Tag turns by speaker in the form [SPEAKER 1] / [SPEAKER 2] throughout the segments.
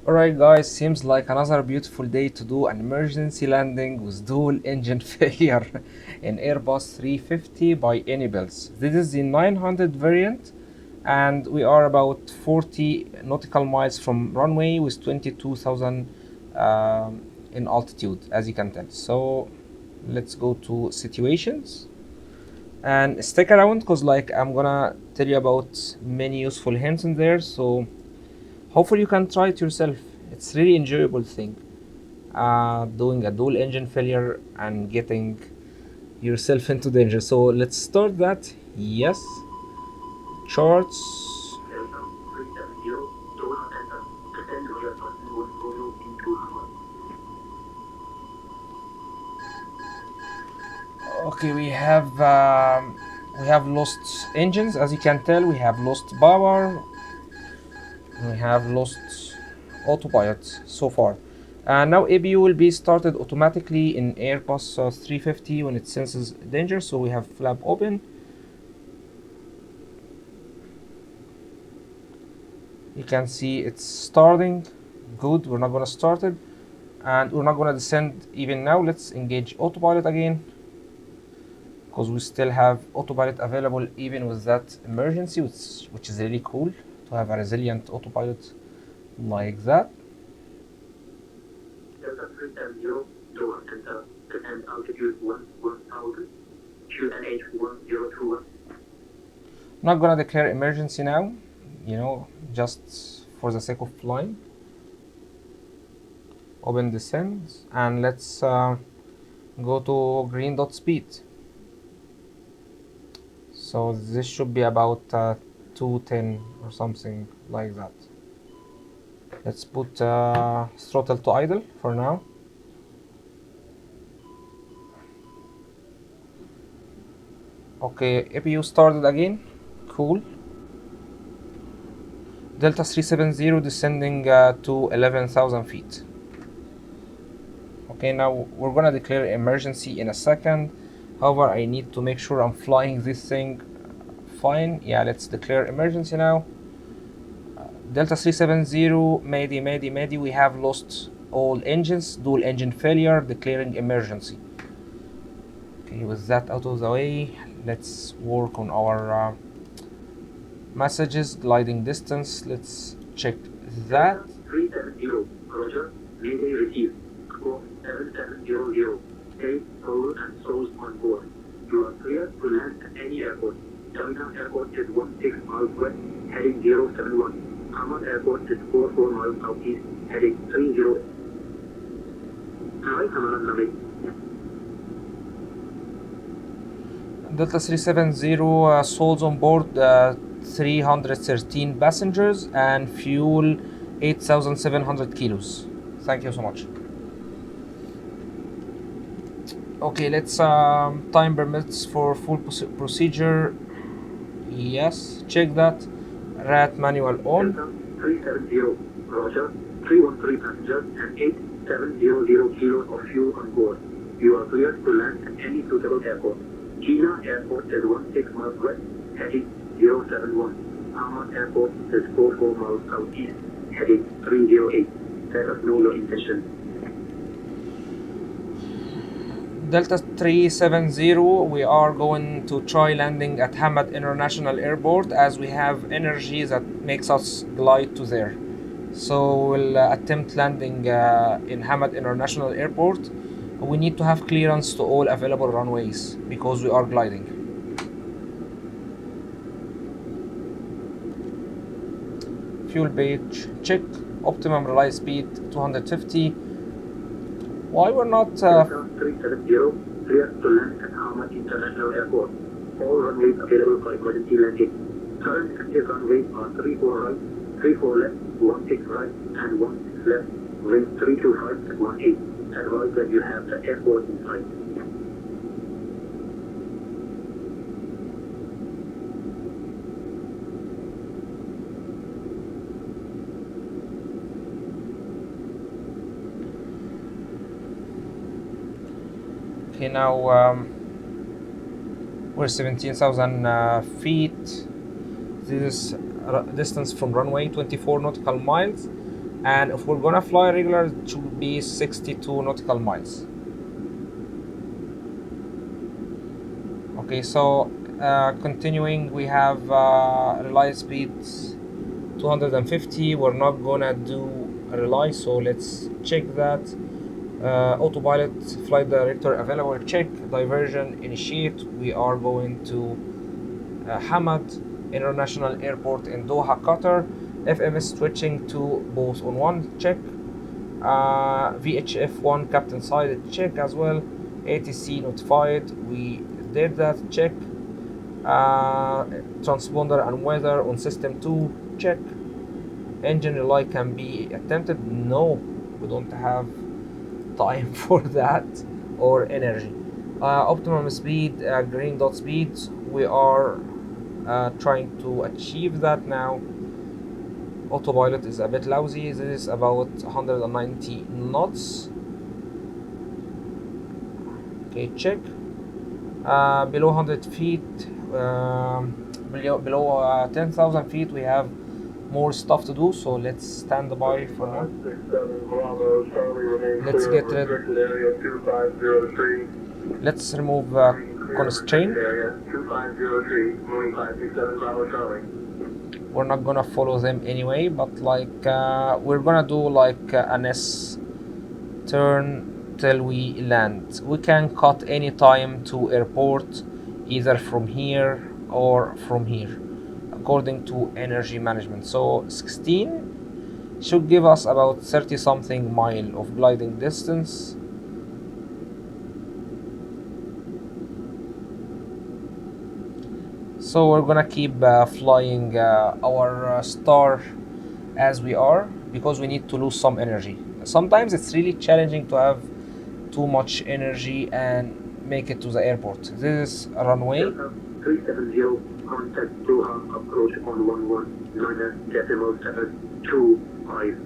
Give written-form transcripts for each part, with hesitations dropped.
[SPEAKER 1] Alright guys, seems like another beautiful day to do an emergency landing with dual engine failure in Airbus 350 by Inibuilds. This is the 900 variant and we are about 40 nautical miles from runway with 22,000 in altitude, as you can tell. So let's go to situations and stick around because I'm gonna tell you about many useful hints in there. So hopefully you can try it yourself. It's really enjoyable thing, doing a dual engine failure and getting yourself into danger. So let's start that. Yes, charts. Okay, we have lost engines, as you can tell. We have lost power. We have lost autopilot so far. Now ABU will be started automatically in Airbus 350 when it senses danger. So we have flap open. You can see it's starting. Good, we're not gonna start it. And we're not gonna descend even now. Let's engage autopilot again, because we still have autopilot available even with that emergency, which is really cool to have a resilient autopilot like that.
[SPEAKER 2] Delta 370, door center, command altitude 1000, QNH 1021.
[SPEAKER 1] Not gonna declare emergency now, just for the sake of flying. Open descent and let's go to green dot speed. So this should be about 210 or something like that. Let's put throttle to idle for now. Okay, APU started again. Cool. Delta 370 descending to 11,000 feet. Okay, now we're gonna declare emergency in a second. However, I need to make sure I'm flying this thing fine. Yeah, let's declare emergency now. Delta 370, Mayday, we have lost all engines, dual engine failure, declaring emergency. Okay, with that out of the way, let's work on our messages, gliding distance. Let's check that.
[SPEAKER 2] 370, Roger, Mayday received, score 7700, stay, hold and souls on board. You are clear to land at any airport. Terminal Airport is 16 miles west, heading 071. Hamad Airport is 44 miles southeast, heading 30. Hi, Hamad Nabi.
[SPEAKER 1] Delta 370 souls on board 313 passengers and fuel 8,700 kilos. Thank you so much. Okay, let's time permits for full procedure. Yes, check that. RAT manual on.
[SPEAKER 2] Delta 370, Roger, 313 passengers and 8,700 kilos of fuel on board. You are clear to land at any suitable airport. Kina Airport is 16 miles west, heading 071. Hamad Airport is 44 miles southeast, heading 308. Let us know your intention.
[SPEAKER 1] Delta 370, we are going to try landing at Hamad International Airport as we have energy that makes us glide to there. So we'll attempt landing in Hamad International Airport. We need to have clearance to all available runways because we are gliding. Fuel page check, optimum relay speed 250. Why we're not...
[SPEAKER 2] Delta 370, clear to land at Hamad International Airport. All runways available for emergency landing. Current active runways are 34 right, 34 left, 16 right, and 16 left. Wind 325 at 18. Advise that you have the airport in sight.
[SPEAKER 1] Okay, now we're 17,000 feet. This is distance from runway, 24 nautical miles. and if we're gonna fly regular, it should be 62 nautical miles. Okay, so continuing, we have relay speeds 250. We're not gonna do a relay, so let's check that. Autopilot, flight director available, check. Diversion, initiate. We are going to Hamad International Airport in Doha, Qatar. FMS switching to both on one, check. VHF1 captain side, check as well. ATC notified, we did that, check. Transponder and weather on system 2, check. Engine relay can be attempted, no, we don't have time for that, or energy. Optimum speed, green dot speed, we are trying to achieve that now. Autopilot is a bit lousy, this is about 190 knots. Okay, check. Below 100 feet, below 10,000 feet, we have more stuff to do, so let's stand by for now. Let's get rid. Let's remove constraint. We're not gonna follow them anyway, but like we're gonna do like an S turn till we land. We can cut any time to airport, either from here or from here, according to energy management. So 16 should give us about 30 something mile of gliding distance. So we're gonna keep flying our star as we are, because we need to lose some energy. Sometimes it's really challenging to have too much energy and make it to the airport. This is a runway.
[SPEAKER 2] 370, contact Doha, approach on 11.9.725.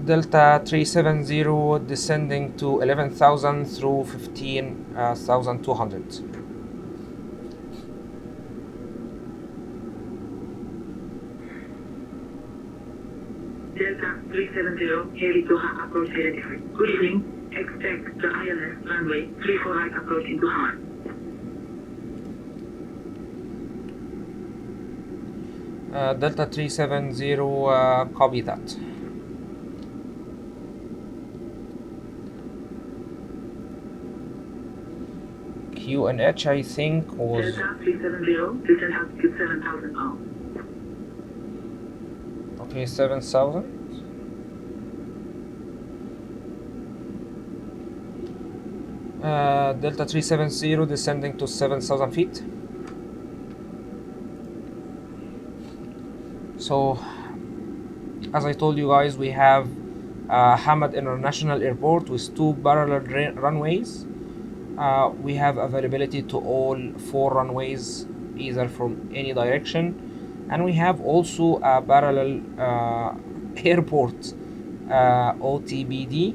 [SPEAKER 1] Delta 370 descending to 11,000 through 15,200.
[SPEAKER 2] Delta 370, Heli Doha, approach identified. Good evening, expect the ILS runway 34 right approach in Doha.
[SPEAKER 1] Delta 370, copy that. QNH, I think, was...
[SPEAKER 2] Delta 370, descend altitude 7,000 pounds.
[SPEAKER 1] Okay, 7,000. Delta 370 descending to 7,000 feet. So, as I told you guys, we have Hamad International Airport with 2 parallel runways. We have availability to all 4 runways, either from any direction, and we have also a parallel airport OTBD,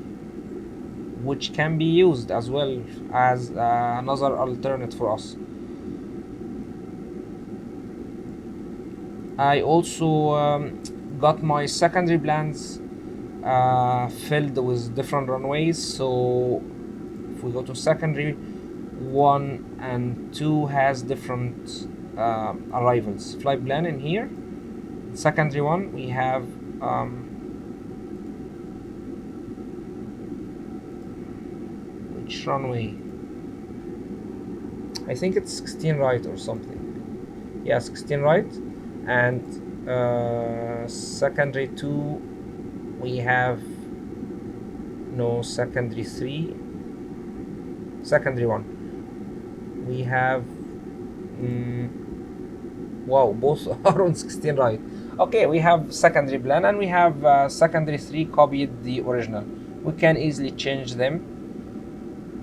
[SPEAKER 1] which can be used as well as another alternate for us. I also got my secondary plans filled with different runways, so if we go to secondary, 1 and 2 has different arrivals. Flight plan in here. Secondary one, we have which runway? I think it's 16 right or something. Yeah, 16 right. And secondary 2, we have no. Secondary 3, secondary 1, we have wow, both are on 16 right. Okay, we have secondary plan, and we have secondary 3 copied the original. We can easily change them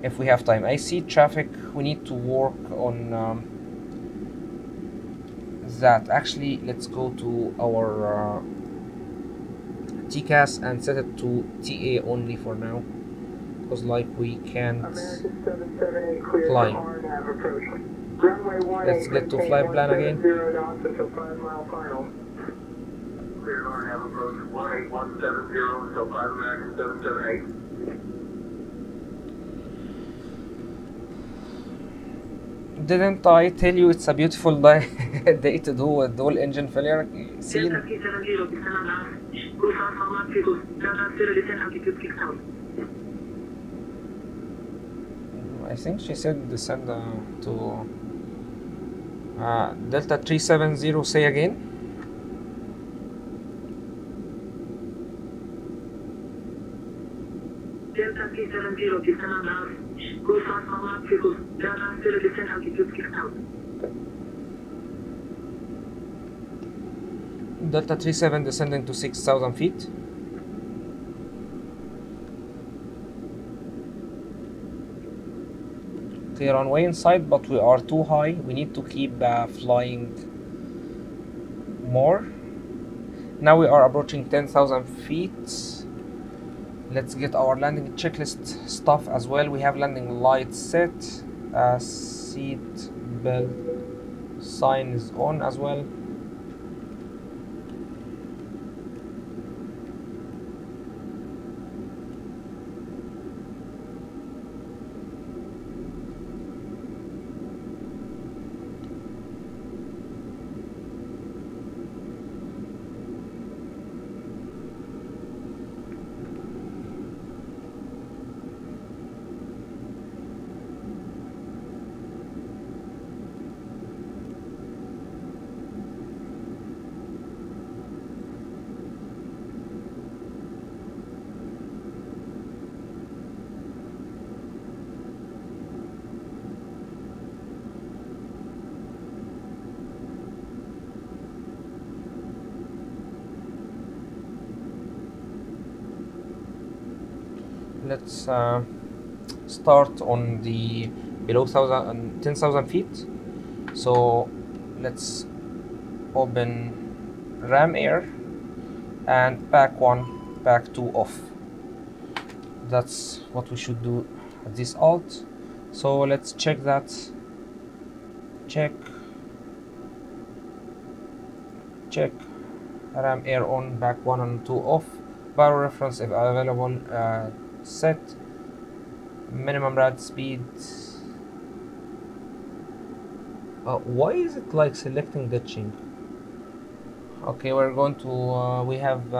[SPEAKER 1] if we have time. I see traffic, we need to work on that. Actually, let's go to our TCAS and set it to TA only for now, because like we can't fly. Let's get to flight plan again.
[SPEAKER 2] Clear RNAV approach 18170 until 5 American 778.
[SPEAKER 1] Didn't I tell you it's a beautiful day, day to do a dual engine failure scene? I think she said descend to Delta 370, say again.
[SPEAKER 2] Delta 370, descend on down. Cruise fast normal, because Delta still descend altitude 6000.
[SPEAKER 1] Delta 37 descending to 6,000 feet. Clear runway inside, but we are too high. We need to keep flying more. Now we are approaching 10,000 feet. Let's get our landing checklist stuff as well. We have landing lights set. Seat belt sign is on as well. Let's start on the below 10,000 feet. So let's open ram air and pack 1, pack 2 off. That's what we should do at this alt. So let's check that. Check ram air on, back 1 and 2 off. Barrel reference if available, set. Minimum rad speed. Why is it like selecting ditching? Okay, we're going to we have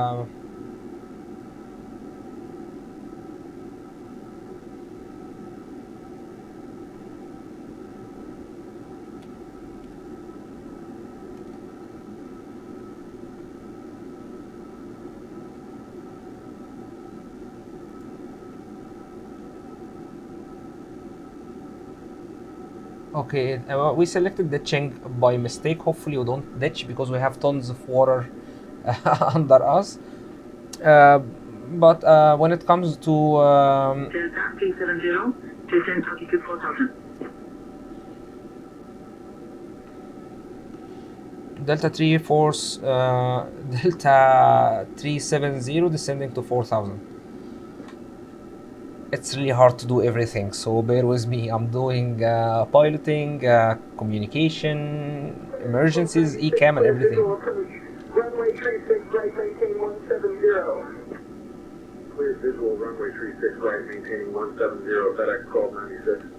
[SPEAKER 1] okay, we selected ditching by mistake. Hopefully we don't ditch because we have tons of water under us. But when it comes to
[SPEAKER 2] Delta 370, descend altitude 4000.
[SPEAKER 1] Delta 370 descending to 4,000. It's really hard to do everything, so bear with me. I'm doing piloting, communication, emergencies, ECAM, and everything.
[SPEAKER 2] Runway 36 right, maintain 170. Clear visual, runway 36 right, maintaining 170, FedEx 1296.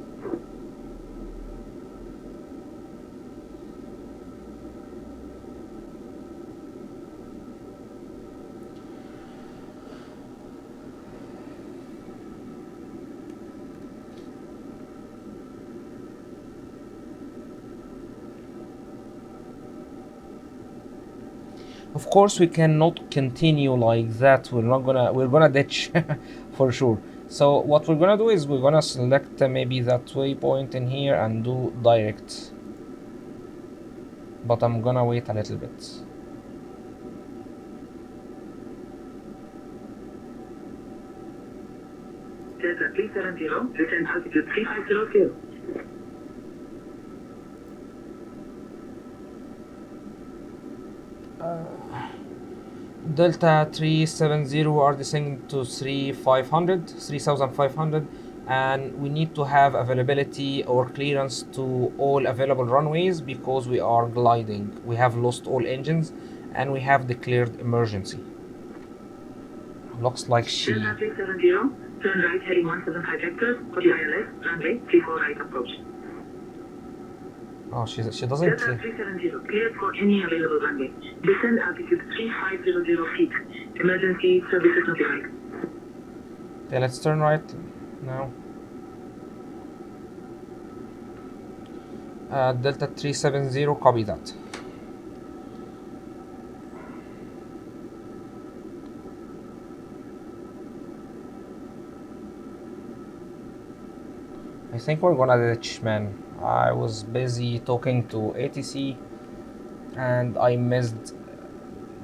[SPEAKER 1] Of course, we cannot continue like that. We're gonna ditch for sure. So what we're gonna do is we're gonna select maybe that waypoint in here and do direct. But I'm gonna wait a little bit.
[SPEAKER 2] Delta 370, descend altitude 3502.
[SPEAKER 1] Delta 370 are descending to 3,500, and we need to have availability or clearance to all available runways because we are gliding. We have lost all engines and we have declared emergency. Looks like she...
[SPEAKER 2] Delta 370, turn right heading 175 hectares, 40 ILS, runway 34 right approach.
[SPEAKER 1] Oh, she doesn't...
[SPEAKER 2] Delta 370, cleared for any available runway. Descend altitude 3500 feet. Emergency services notified.
[SPEAKER 1] Okay, let's turn right now. Delta 370, copy that. I think we're gonna ditch, man. I was busy talking to ATC and I missed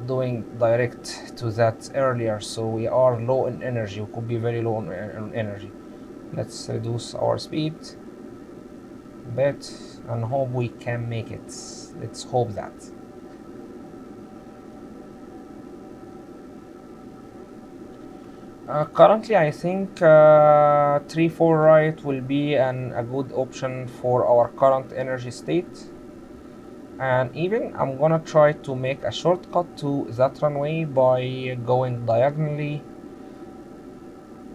[SPEAKER 1] doing direct to that earlier, so we are low in energy. We could be very low in energy. Let's reduce our speed a bit and hope we can make it. Let's hope that. Currently, I think 3-4 right will be a good option for our current energy state. And even I'm gonna try to make a shortcut to that runway by going diagonally.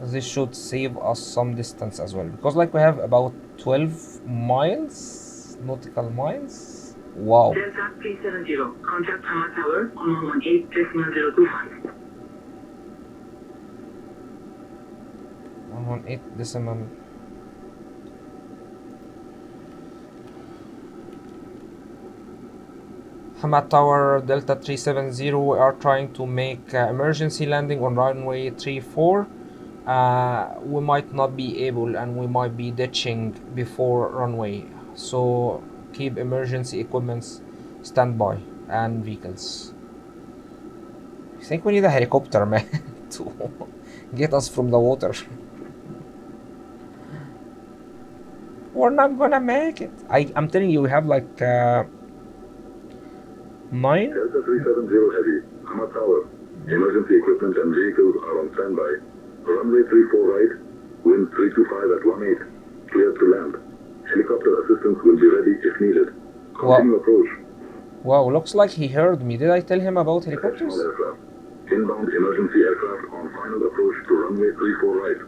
[SPEAKER 1] This should save us some distance as well, because like we have about 12 miles, nautical miles. Wow.
[SPEAKER 2] Delta 370, contact Hamad Tower on 118.025.
[SPEAKER 1] 118 decimal. Hamad Tower, Delta 370, we are trying to make emergency landing on runway 34. We might not be able and we might be ditching before runway, so keep emergency equipments standby and vehicles. I think we need a helicopter, man, to get us from the water. We're not gonna make it. I'm telling you, we have like 9.
[SPEAKER 2] Delta 370 heavy, Hamad Tower. Emergency equipment and vehicles are on standby. Runway 34 right, wind 325 at 18. Cleared to land. Helicopter assistance will be ready if needed. Continue approach.
[SPEAKER 1] Wow, looks like he heard me. Did I tell him about helicopters?
[SPEAKER 2] Aircraft. Inbound emergency aircraft on final approach to runway 34 right.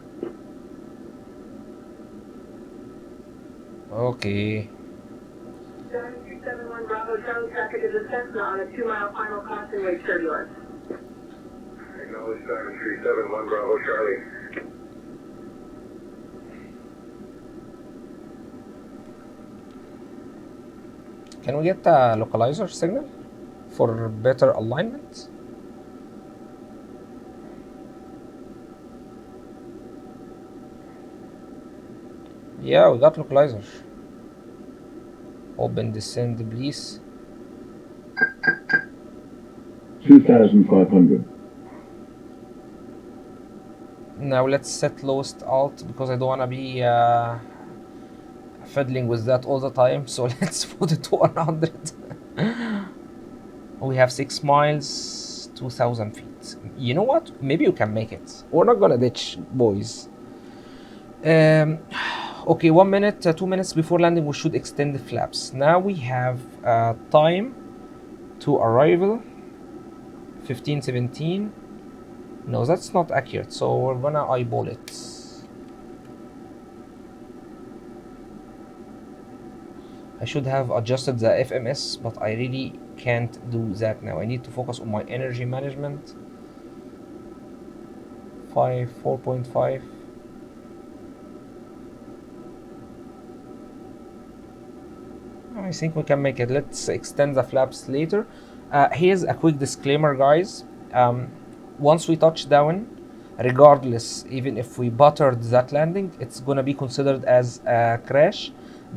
[SPEAKER 1] Okay.
[SPEAKER 2] 7371 Bravo Charlie, traffic is a Cessna on a 2-mile final crossing with turbulence. Acknowledge 7371 Bravo Charlie.
[SPEAKER 1] Can we get a localizer signal for better alignment? Yeah, we got localizer. Open descend, please.
[SPEAKER 3] 2,500.
[SPEAKER 1] Now let's set lowest alt because I don't wanna be fiddling with that all the time. So let's put it to 100. We have 6 miles, 2,000 feet. You know what? Maybe you can make it. We're not gonna ditch, boys. Okay, 1 minute, 2 minutes before landing, we should extend the flaps. Now we have time to arrival 15:17. No, that's not accurate, so we're gonna eyeball it. I should have adjusted the FMS, but I really can't do that now. I need to focus on my energy management. 4.5. I think we can make it. Let's extend the flaps later. Here's a quick disclaimer, guys. Once we touch down, regardless, even if we buttered that landing, it's gonna be considered as a crash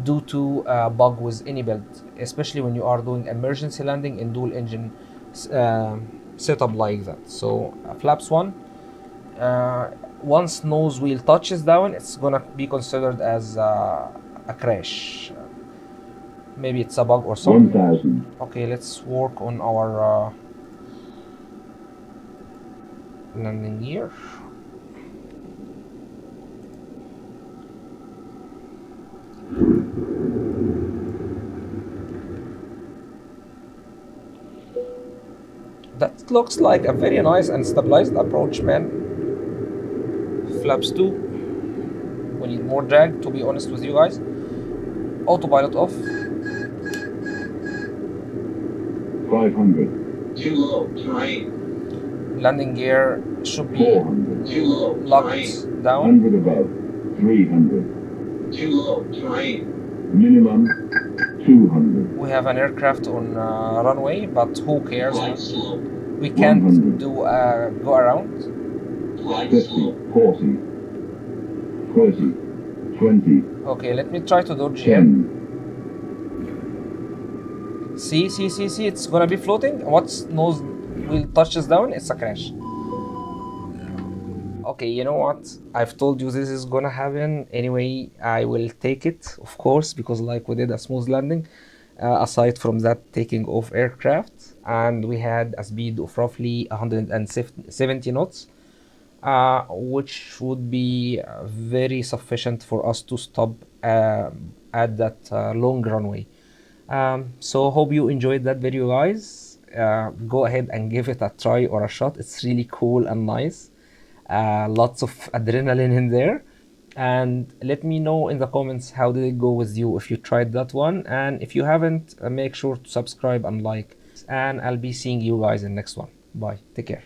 [SPEAKER 1] due to a bug with Inibuild, especially when you are doing emergency landing in dual engine setup like that. So flaps 1, once nose wheel touches down, it's gonna be considered as a crash. Maybe it's a bug or something.
[SPEAKER 3] 1,000.
[SPEAKER 1] Okay, let's work on our Landing gear. That looks like a very nice and stabilized approach, man. Flaps 2. We need more drag, to be honest with you guys. Autopilot off.
[SPEAKER 2] 500. Too low, terrain.
[SPEAKER 1] Landing gear should be
[SPEAKER 2] 400. Too low,
[SPEAKER 1] locked
[SPEAKER 2] terrain.
[SPEAKER 1] down.
[SPEAKER 2] 100 above. 300. Too low, terrain. Minimum 200.
[SPEAKER 1] We have an aircraft on runway, but who cares?
[SPEAKER 2] Flight slope.
[SPEAKER 1] We can't
[SPEAKER 2] 100.
[SPEAKER 1] do go around.
[SPEAKER 2] Flight 50, slope. 40, 30, 20.
[SPEAKER 1] Okay, let me try to dodge him.
[SPEAKER 2] 10.
[SPEAKER 1] See, it's gonna be floating. What's nose will touches down? It's a crash. Okay, you know what? I've told you this is gonna happen. Anyway, I will take it, of course, because like we did a smooth landing. Aside from that, taking off aircraft, and we had a speed of roughly 170 knots, which would be very sufficient for us to stop at that long runway. So hope you enjoyed that video, guys. Go ahead and give it a try or a shot. It's really cool and nice. Lots of adrenaline in there. And let me know in the comments how did it go with you if you tried that one, and if you haven't, make sure to subscribe and like, and I'll be seeing you guys in the next one. Bye, take care.